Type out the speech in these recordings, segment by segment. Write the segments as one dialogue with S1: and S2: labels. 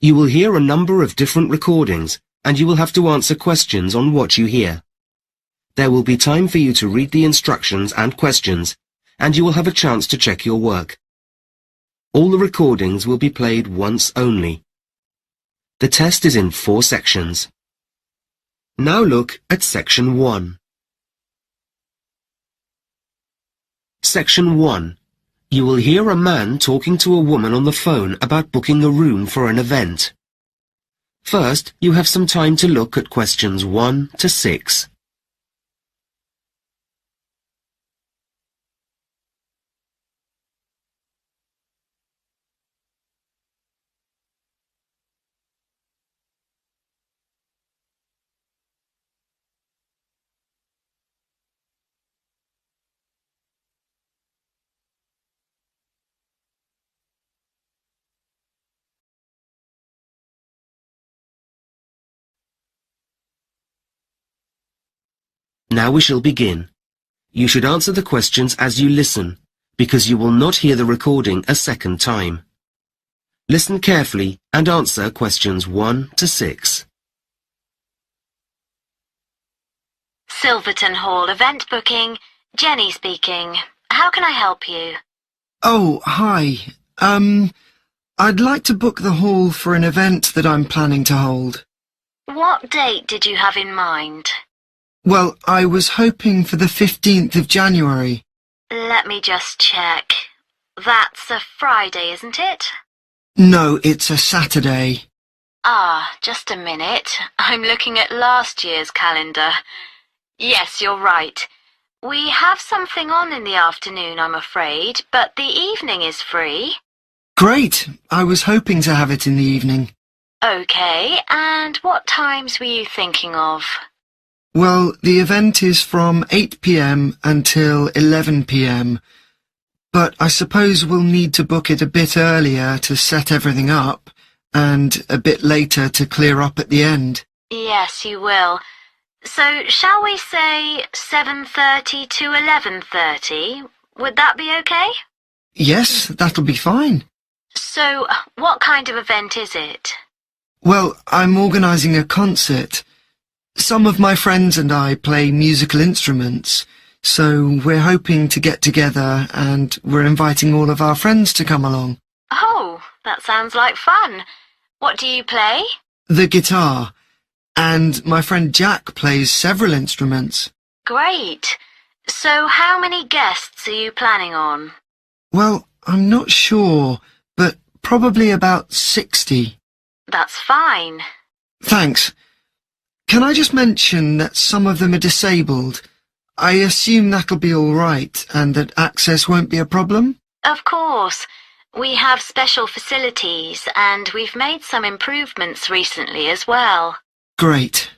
S1: You will hear a number of different recordings, and you will have to answer questions on what you hear. There will be time for you to read the instructions and questions, and you will have a chance to check your work. All the recordings will be played once only. The test is in 4 sections. Now look at Section 1. Section 1. You will hear a man talking to a woman on the phone about booking a room for an event. First, you have some time to look at questions 1 to 6. Now we shall begin. You should answer the questions as you listen, because you will not hear the recording a second time. Listen carefully and answer questions 1 to 6.
S2: Silverton Hall event booking. Jenny speaking. How can I help you?
S3: Oh, hi. I'd like to book the hall for an event that I'm planning to hold.
S2: What date did you have in mind?
S3: Well, I was hoping for the 15th of January.
S2: Let me just check. That's a Friday, isn't it?
S3: No, it's a Saturday.
S2: Ah, just a minute. I'm looking at last year's calendar. Yes, you're right. We have something on in the afternoon, I'm afraid, but the evening is free.
S3: Great. I was hoping to have it in the evening.
S2: Okay, and what times were you thinking of?
S3: Well, the event is from 8 p.m. until 11 p.m. But I suppose we'll need to book it a bit earlier to set everything up, and a bit later to clear up at the end.
S2: Yes, you will. So, shall we say 7:30 to 11:30? Would that be okay?
S3: Yes, that'll be fine.
S2: So, what kind of event is it?
S3: Well, I'm organising a concert. Some of my friends and I play musical instruments, so we're hoping to get together and we're inviting all of our friends to come along.
S2: Oh, that sounds like fun. What do you play?
S3: The guitar. And my friend Jack plays several instruments.
S2: Great. So how many guests are you planning on?
S3: Well, I'm not sure, but probably about 60.
S2: That's fine.
S3: Thanks. Can I just mention that some of them are disabled? I assume that'll be all right and that access won't be a problem?
S2: Of course. We have special facilities and we've made some improvements recently as well.
S3: Great.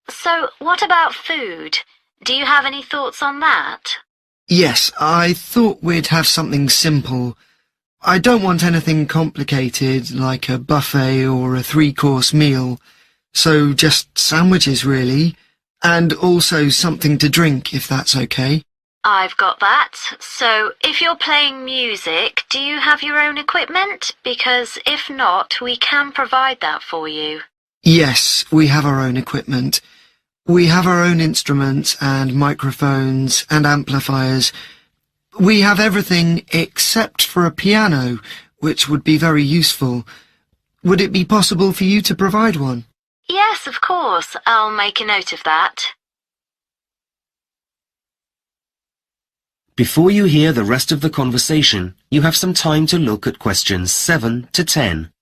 S2: So what about food? Do you have any thoughts on that?
S3: Yes, I thought we'd have something simple. I don't want anything complicated like a buffet or a 3-course meal. So just sandwiches, really, and also something to drink, if that's okay.
S2: I've got that. So, if you're playing music, do you have your own equipment? Because if not, we can provide that for you.
S3: Yes, we have our own equipment. We have our own instruments and microphones and amplifiers. We have everything except for a piano, which would be very useful. Would it be possible for you to provide one?
S2: Yes, of course. I'll make a note of that.
S1: Before you hear the rest of the conversation, you have some time to look at questions 7 to 10.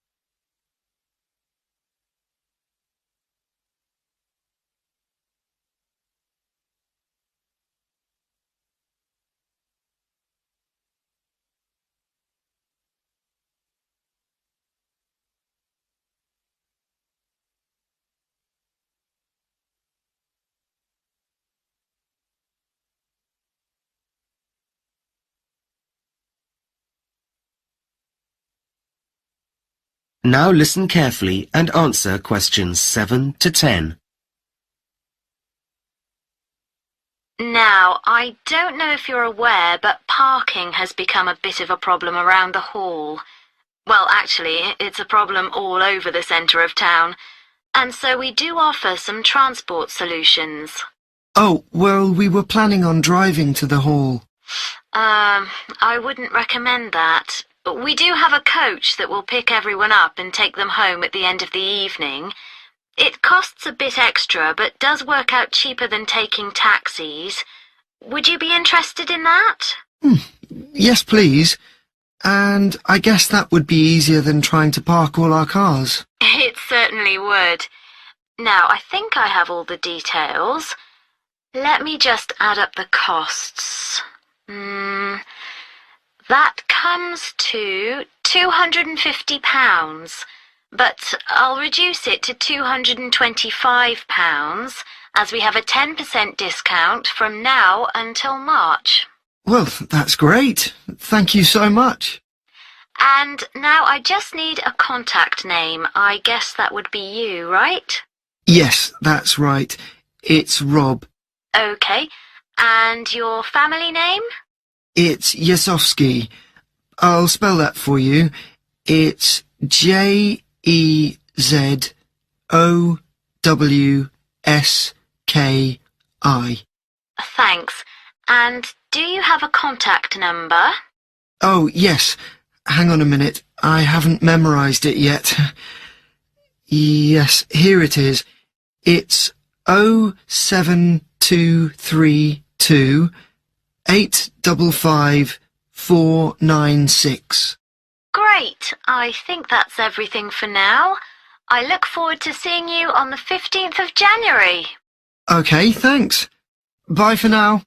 S1: Now listen carefully and answer questions 7 to 10.
S2: Now, I don't know if you're aware, but parking has become a bit of a problem around the hall. Well, actually, it's a problem all over the centre of town, and so we do offer some transport solutions.
S3: Oh, well, we were planning on driving to the hall.
S2: I wouldn't recommend that. We do have a coach that will pick everyone up and take them home at the end of the evening. It costs a bit extra, but does work out cheaper than taking taxis. Would you be interested in that?
S3: Yes, please. And I guess that would be easier than trying to park all our cars.
S2: It certainly would. Now, I think I have all the details. Let me just add up the costs. That comes to £250, but I'll reduce it to £225, as we have a 10% discount from now until March.
S3: Well, that's great. Thank you so much.
S2: And now I just need a contact name. I guess that would be you, right?
S3: Yes, that's right. It's Rob.
S2: Okay. And your family name?
S3: It's Yesowski. I'll spell that for you. It's Jezowski.
S2: Thanks. And do you have a contact number?
S3: Oh, yes. Hang on a minute. I haven't memorised it yet. Yes, here it is. It's 07232 855 496.
S2: Great. I think that's everything for now. I look forward to seeing you on the 15th of January.
S3: Okay, thanks. Bye for now.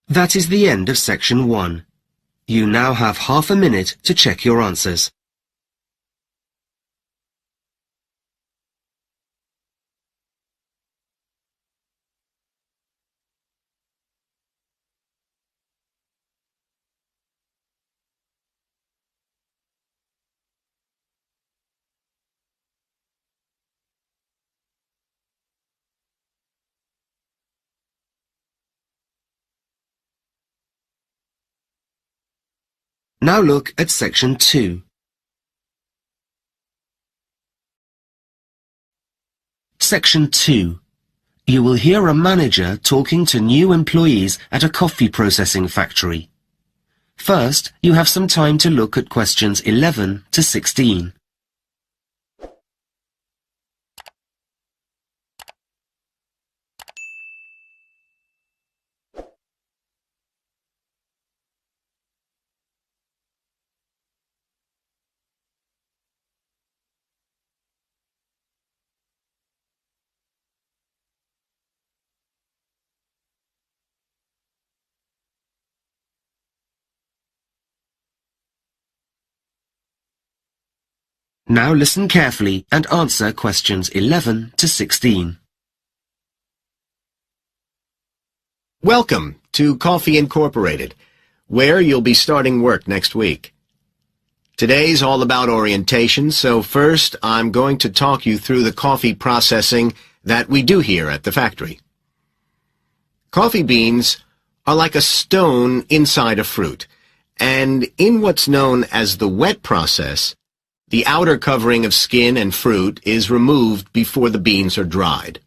S1: That is the end of section 1. You now have half a minute to check your answers. Now look at section 2. Section 2. You will hear a manager talking to new employees at a coffee processing factory. First, you have some time to look at questions 11 to 16. Now listen carefully and answer questions 11 to 16.
S4: Welcome to Coffee Incorporated, where you'll be starting work next week. Today's all about orientation, so first I'm going to talk you through the coffee processing that we do here at the factory. Coffee beans are like a stone inside a fruit, and in what's known as the wet process, the outer covering of skin and fruit is removed before the beans are dried.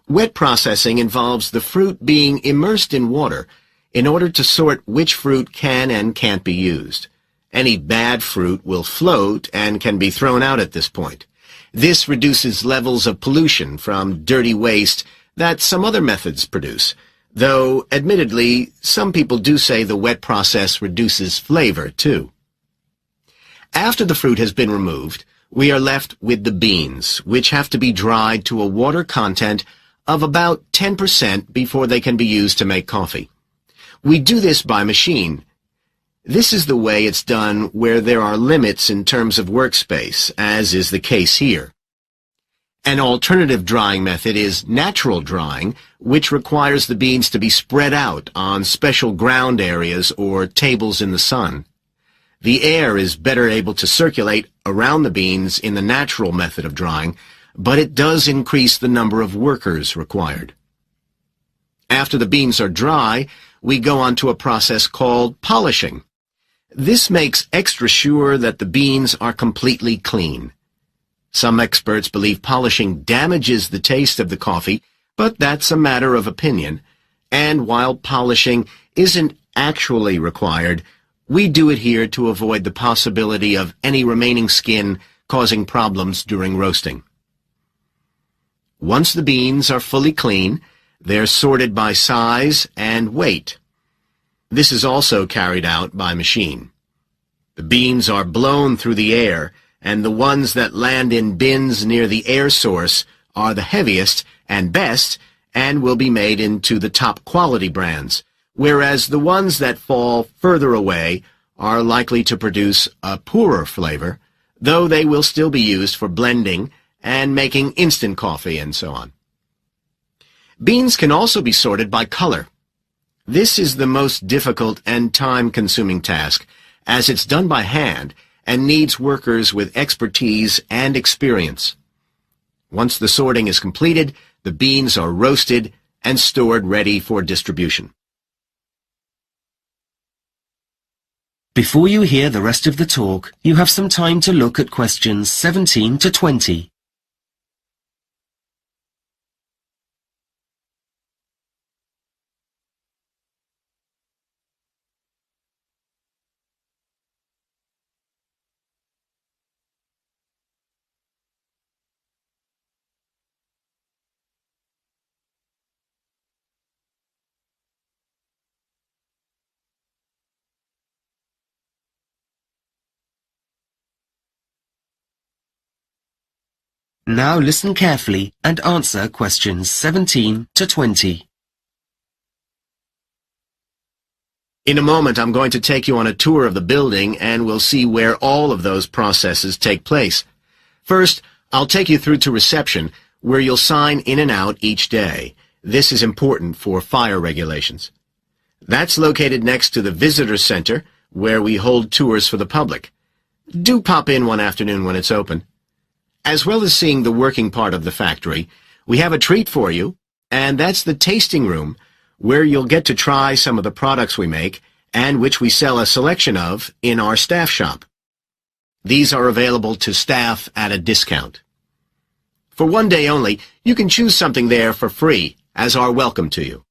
S4: Wet processing involves the fruit being immersed in water in order to sort which fruit can and can't be used. Any bad fruit will float and can be thrown out at this point. This reduces levels of pollution from dirty waste that some other methods produce, though, admittedly, some people do say the wet process reduces flavor, too. After the fruit has been removed, we are left with the beans, which have to be dried to a water content of about 10% before they can be used to make coffee. We do this by machine. This is the way it's done where there are limits in terms of workspace, as is the case here. An alternative drying method is natural drying, which requires the beans to be spread out on special ground areas or tables in the sun. The air is better able to circulate around the beans in the natural method of drying, but it does increase the number of workers required. After the beans are dry, we go on to a process called polishing. This makes extra sure that the beans are completely clean. Some experts believe polishing damages the taste of the coffee, but that's a matter of opinion. And while polishing isn't actually required, we do it here to avoid the possibility of any remaining skin causing problems during roasting. Once the beans are fully clean, they're sorted by size and weight. This is also carried out by machine. The beans are blown through the air, and the ones that land in bins near the air source are the heaviest and best and will be made into the top quality brands, whereas the ones that fall further away are likely to produce a poorer flavor, though they will still be used for blending and making instant coffee and so on. Beans can also be sorted by color. This is the most difficult and time-consuming task, as it's done by hand and needs workers with expertise and experience. Once the sorting is completed, the beans are roasted and stored ready for distribution.
S1: Before you hear the rest of the talk, you have some time to look at questions 17 to 20. Now listen carefully and answer questions 17 to 20.
S4: In a moment, I'm going to take you on a tour of the building, and we'll see where all of those processes take place. First, I'll take you through to reception, where you'll sign in and out each day. This is important for fire regulations. That's located next to the visitor center, where we hold tours for the public. Do pop in one afternoon when it's open. As well as seeing the working part of the factory, we have a treat for you, and that's the tasting room, where you'll get to try some of the products we make and which we sell a selection of in our staff shop. These are available to staff at a discount. For one day only, you can choose something there for free as our welcome to you.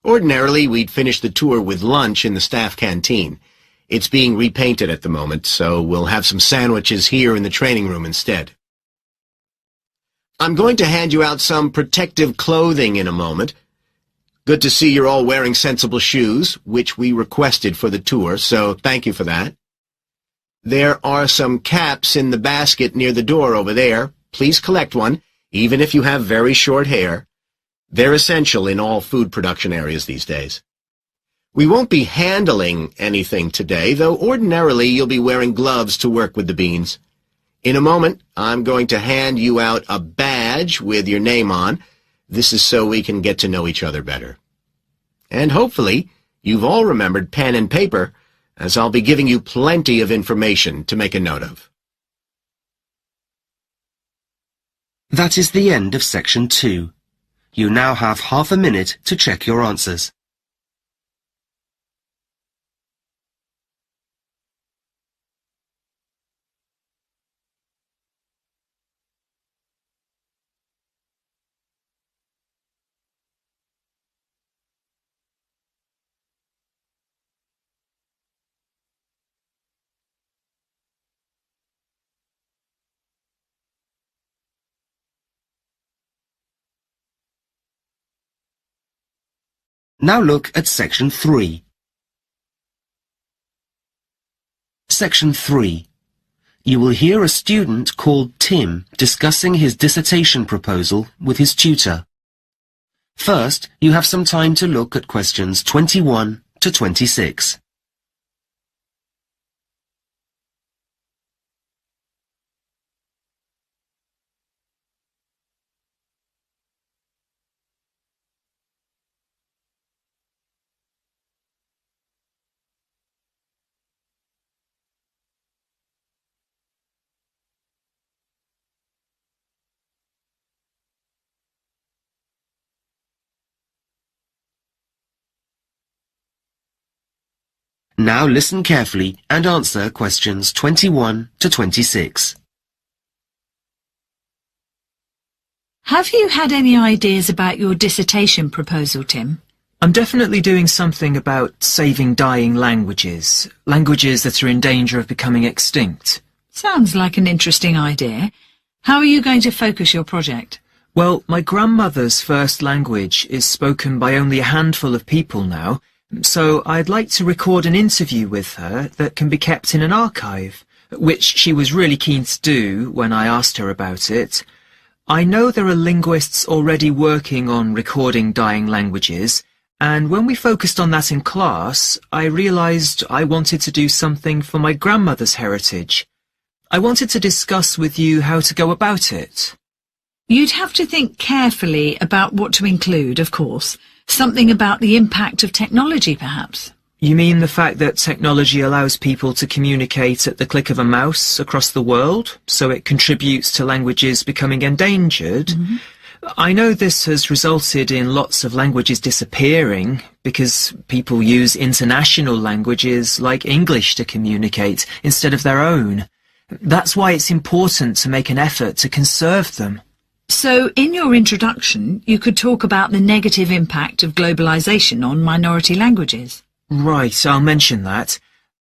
S4: Ordinarily, we'd finish the tour with lunch in the staff canteen. It's being repainted at the moment, so we'll have some sandwiches here in the training room instead. I'm going to hand you out some protective clothing in a moment. Good to see you're all wearing sensible shoes, which we requested for the tour, so thank you for that. There are some caps in the basket near the door over there. Please collect one, even if you have very short hair. They're essential in all food production areas these days. We won't be handling anything today, though ordinarily you'll be wearing gloves to work with the beans. In a moment, I'm going to hand you out a badge with your name on. This is so we can get to know each other better. And hopefully, you've all remembered pen and paper, as I'll be giving you plenty of information to make a note of.
S1: That is the end of section 2. You now have half a minute to check your answers. Now look at section 3. Section 3. You will hear a student called Tim discussing his dissertation proposal with his tutor. First, you have some time to look at questions 21 to 26. Now listen carefully and answer questions 21 to 26.
S5: Have you had any ideas about your dissertation proposal, Tim?
S6: I'm definitely doing something about saving dying languages, languages that are in danger of becoming extinct.
S5: Sounds like an interesting idea. How are you going to focus your project?
S6: Well, my grandmother's first language is spoken by only a handful of people now, so I'd like to record an interview with her that can be kept in an archive, which she was really keen to do when I asked her about it. I know there are linguists already working on recording dying languages, and when we focused on that in class, I realised I wanted to do something for my grandmother's heritage. I wanted to discuss with you how to go about it.
S5: You'd have to think carefully about what to include, of course. Something about the impact of technology, perhaps.
S6: You mean the fact that technology allows people to communicate at the click of a mouse across the world, so it contributes to languages becoming endangered?
S5: Mm-hmm.
S6: I know this has resulted in lots of languages disappearing because people use international languages like English to communicate instead of their own. That's why it's important to make an effort to conserve them.
S5: So, in your introduction, you could talk about the negative impact of globalization on minority languages.
S6: Right, I'll mention that.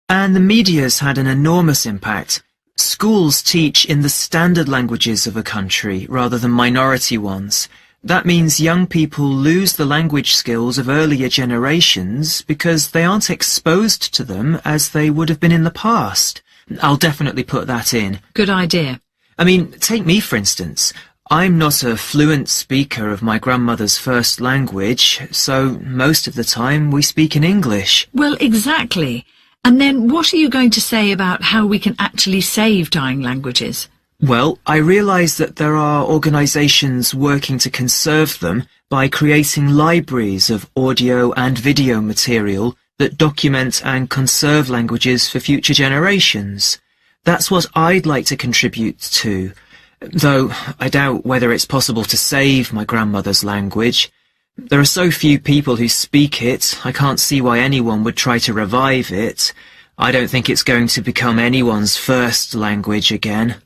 S6: And the media's had an enormous impact. Schools teach in the standard languages of a country rather than minority ones. That means young people lose the language skills of earlier generations because they aren't exposed to them as they would have been in the past. I'll definitely put that in.
S5: Good idea.
S6: I mean, take me for instance. I'm not a fluent speaker of my grandmother's first language, so most of the time we speak in English.
S5: Well, exactly. And then what are you going to say about how we can actually save dying languages?
S6: Well, I realise that there are organisations working to conserve them by creating libraries of audio and video material that document and conserve languages for future generations. That's what I'd like to contribute to, though I doubt whether it's possible to save my grandmother's language. There are so few people who speak it, I can't see why anyone would try to revive it. I don't think it's going to become anyone's first language again.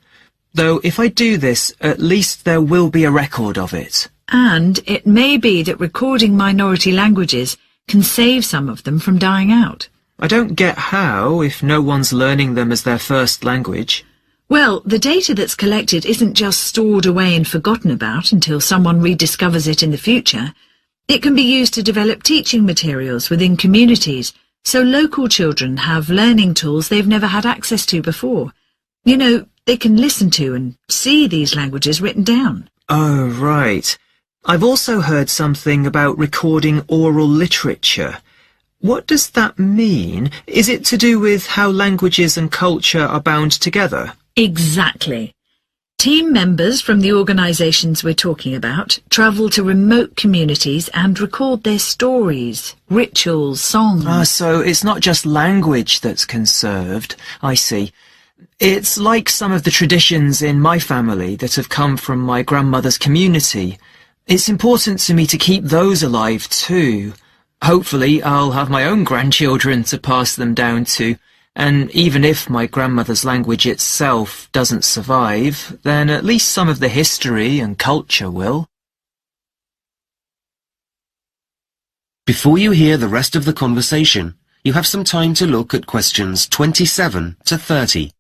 S6: Though if I do this, at least there will be a record of it.
S5: And it may be that recording minority languages can save some of them from dying out.
S6: I don't get how, if no one's learning them as their first language.
S5: Well, the data that's collected isn't just stored away and forgotten about until someone rediscovers it in the future. It can be used to develop teaching materials within communities, so local children have learning tools they've never had access to before. You know, they can listen to and see these languages written down.
S6: Oh, right. I've also heard something about recording oral literature. What does that mean? Is it to do with how languages and culture are bound together?
S5: Exactly. Team members from the organisations we're talking about travel to remote communities and record their stories, rituals, songs.
S6: So it's not just language that's conserved. I see. It's like some of the traditions in my family that have come from my grandmother's community. It's important to me to keep those alive too. Hopefully I'll have my own grandchildren to pass them down to, and even if my grandmother's language itself doesn't survive, then at least some of the history and culture will.
S1: Before you hear the rest of the conversation, you have some time to look at questions 27 to 30.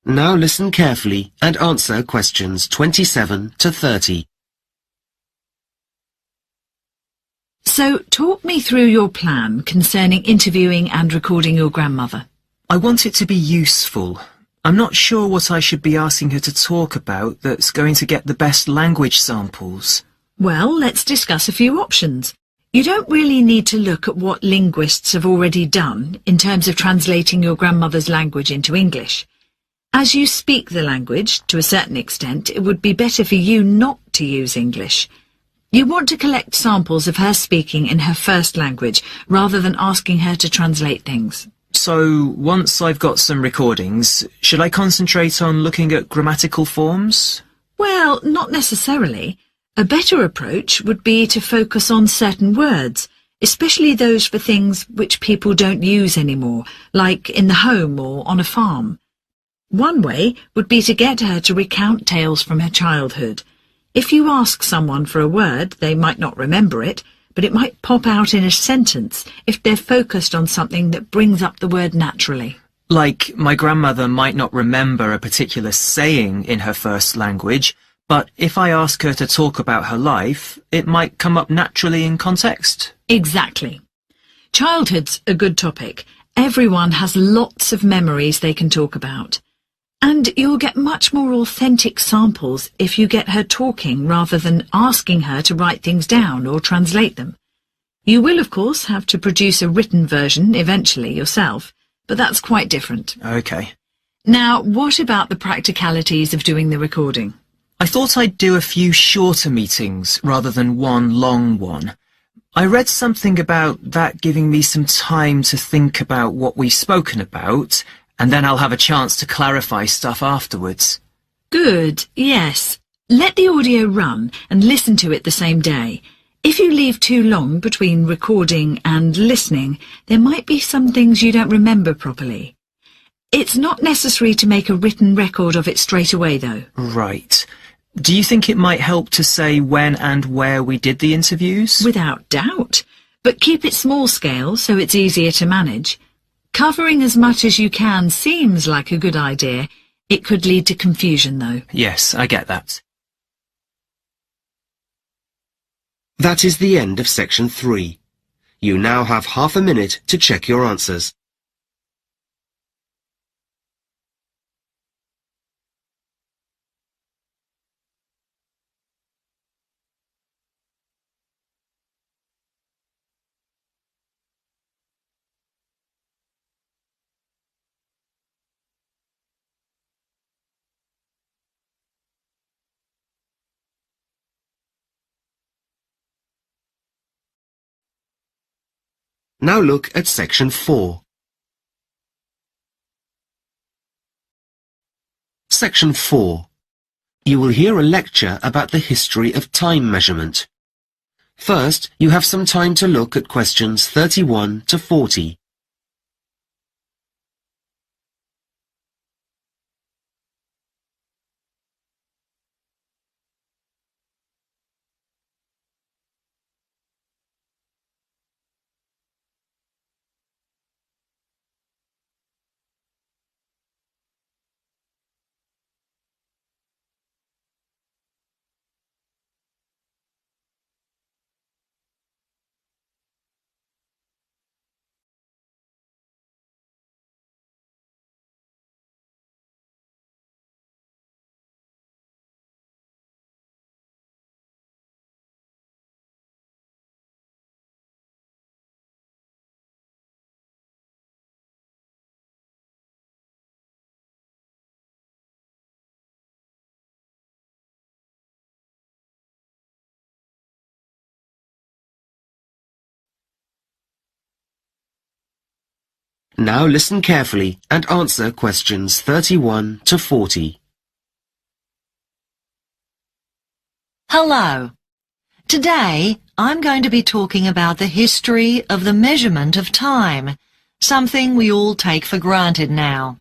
S1: Now listen carefully and answer questions 27 to 30.
S5: So, talk me through your plan concerning interviewing and recording your grandmother.
S6: I want it to be useful. I'm not sure what I should be asking her to talk about that's going to get the best language samples.
S5: Well, let's discuss a few options. You don't really need to look at what linguists have already done in terms of translating your grandmother's language into English. As you speak the language, to a certain extent, it would be better for you not to use English. You want to collect samples of her speaking in her first language, rather than asking her to translate things.
S6: So, once I've got some recordings, should I concentrate on looking at grammatical forms?
S5: Well, not necessarily. A better approach would be to focus on certain words, especially those for things which people don't use anymore, like in the home or on a farm. One way would be to get her to recount tales from her childhood. If you ask someone for a word, they might not remember it, but it might pop out in a sentence if they're focused on something that brings up the word naturally.
S6: Like, my grandmother might not remember a particular saying in her first language, but if I ask her to talk about her life, it might come up naturally in context.
S5: Exactly. Childhood's a good topic. Everyone has lots of memories they can talk about. And you'll get much more authentic samples if you get her talking rather than asking her to write things down or translate them. You will, of course, have to produce a written version eventually yourself, but that's quite different.
S6: Okay.
S5: Now, what about the practicalities of doing the recording?
S6: I thought I'd do a few shorter meetings rather than one long one. I read something about that giving me some time to think about what we've spoken about, and then I'll have a chance to clarify stuff afterwards.
S5: Good, yes. Let the audio run and listen to it the same day. If you leave too long between recording and listening, there might be some things you don't remember properly. It's not necessary to make a written record of it straight away, though.
S6: Right. Do you think it might help to say when and where we did the interviews?
S5: Without doubt. But keep it small scale so it's easier to manage. Covering as much as you can seems like a good idea. It could lead to confusion, though.
S6: Yes, I get that.
S1: That is the end of section 3. You now have half a minute to check your answers. Now look at section 4. Section 4. You will hear a lecture about the history of time measurement. First, you have some time to look at questions 31 to 40. Now listen carefully and answer questions 31 to 40.
S7: Hello. Today, I'm going to be talking about the history of the measurement of time, something we all take for granted now.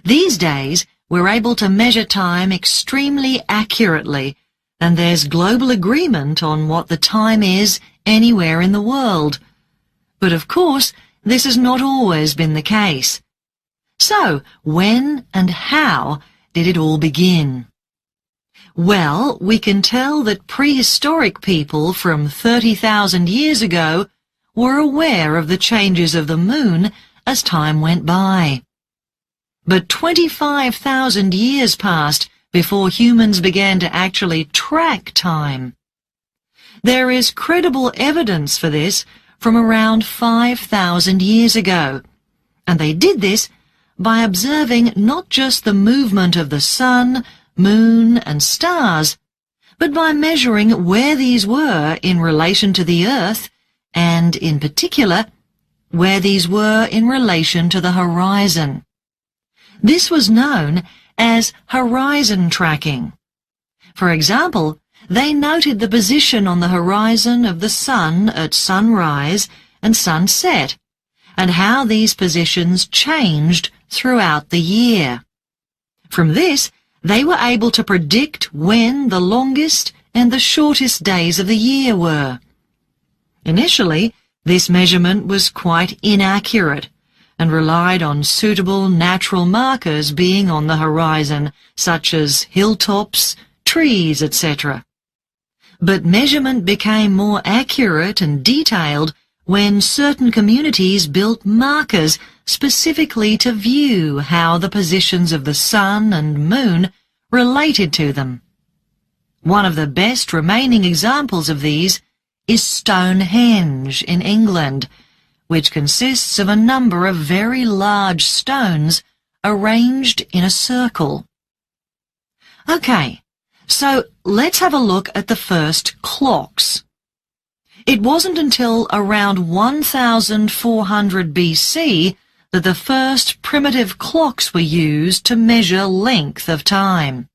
S7: These days, we're able to measure time extremely accurately, and there's global agreement on what the time is anywhere in the world. But of course, this has not always been the case. So, when and how did it all begin? Well, we can tell that prehistoric people from 30,000 years ago were aware of the changes of the moon as time went by. But 25,000 years passed before humans began to actually track time. There is credible evidence for this from around 5,000 years ago, and they did this by observing not just the movement of the sun, moon, and stars, but by measuring where these were in relation to the Earth, and, in particular, where these were in relation to the horizon. This was known as horizon tracking. For example, they noted the position on the horizon of the sun at sunrise and sunset, and how these positions changed throughout the year. From this, they were able to predict when the longest and the shortest days of the year were. Initially, this measurement was quite inaccurate and relied on suitable natural markers being on the horizon, such as hilltops, trees, etc. But measurement became more accurate and detailed when certain communities built markers specifically to view how the positions of the sun and moon related to them. One of the best remaining examples of these is Stonehenge in England, which consists of a number of very large stones arranged in a circle. Okay, so let's have a look at the first clocks. It wasn't until around 1400 BC that the first primitive clocks were used to measure length of time.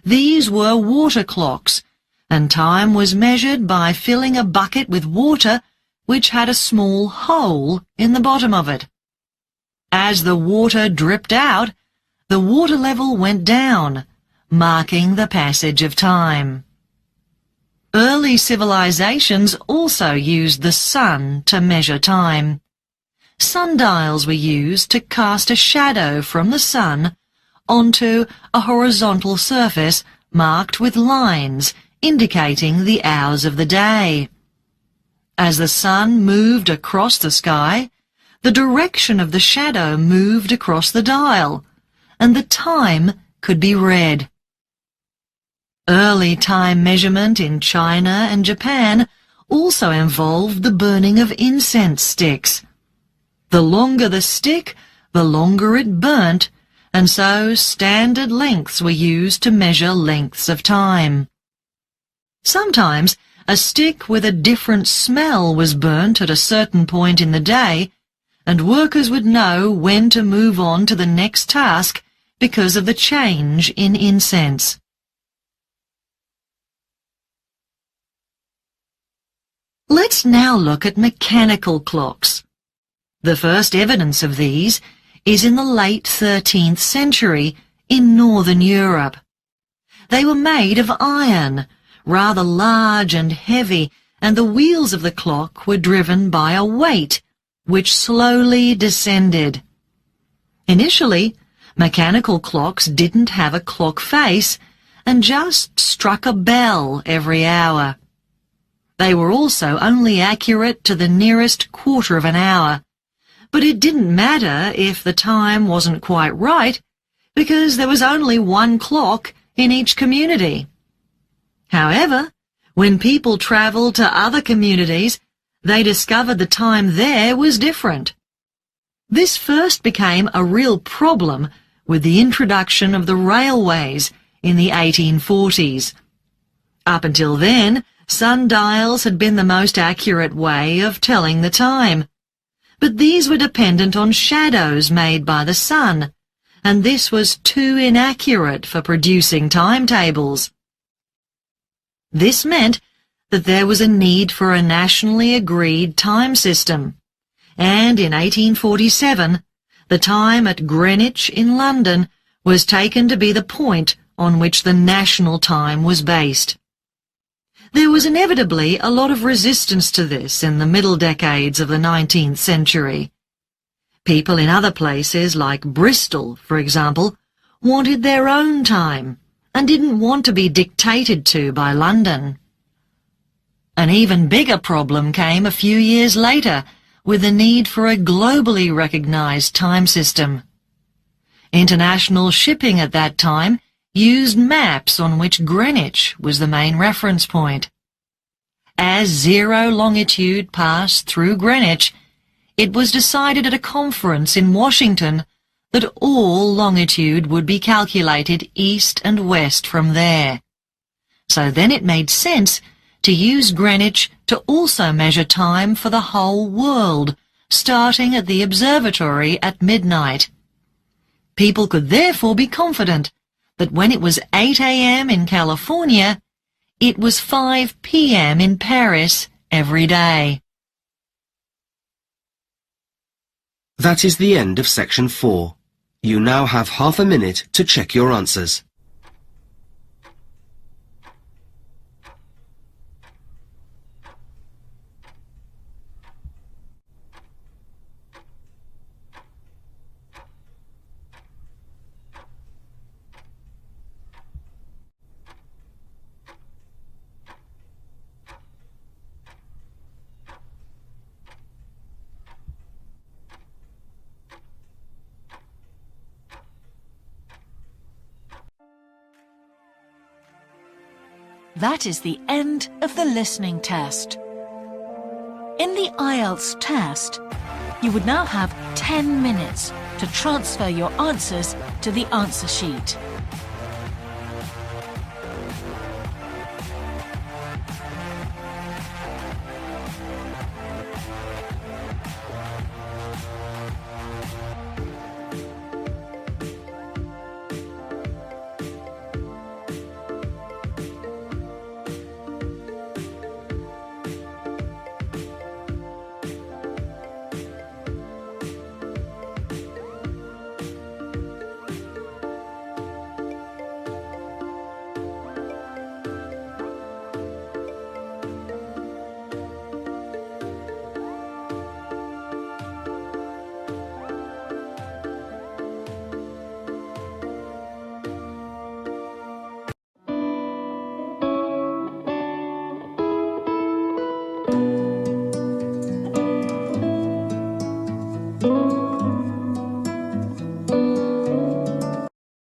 S7: These were water clocks, and time was measured by filling a bucket with water which had a small hole in the bottom of it. As the water dripped out, the water level went down, marking the passage of time. Early civilizations also used the sun to measure time. Sundials were used to cast a shadow from the sun onto a horizontal surface marked with lines indicating the hours of the day. As the sun moved across the sky, the direction of the shadow moved across the dial, and the time could be read. Early time measurement in China and Japan also involved the burning of incense sticks. The longer the stick, the longer it burnt, and so standard lengths were used to measure lengths of time. Sometimes a stick with a different smell was burnt at a certain point in the day, and workers would know when to move on to the next task because of the change in incense. Let's now look at mechanical clocks. The first evidence of these is in the late 13th century in Northern Europe. They were made of iron, rather large and heavy, and the wheels of the clock were driven by a weight, which slowly descended. Initially, mechanical clocks didn't have a clock face and just struck a bell every hour. They were also only accurate to the nearest quarter of an hour, but it didn't matter if the time wasn't quite right, because there was only one clock in each community. However, when people travelled to other communities, they discovered the time there was different. This first became a real problem with the introduction of the railways in the 1840s. Up until then, sundials had been the most accurate way of telling the time, but these were dependent on shadows made by the sun, and this was too inaccurate for producing timetables. This meant that there was a need for a nationally agreed time system, and in 1847, the time at Greenwich in London was taken to be the point on which the national time was based. There was inevitably a lot of resistance to this in the middle decades of the 19th century. People in other places, like Bristol, for example, wanted their own time and didn't want to be dictated to by London. An even bigger problem came a few years later with the need for a globally recognized time system. International shipping at that time used maps on which Greenwich was the main reference point. as zero longitude passed through Greenwich, it was decided at a conference in Washington that all longitude would be calculated east and west from there. So then it made sense to use Greenwich to also measure time for the whole world, starting at the observatory at midnight. People could therefore be confident that when it was 8 a.m. in California, it was 5 p.m. in Paris every day.
S1: That is the end of section 4. You now have half a minute to check your answers.
S8: That is the end of the listening test. In the IELTS test, you would now have 10 minutes to transfer your answers to the answer sheet.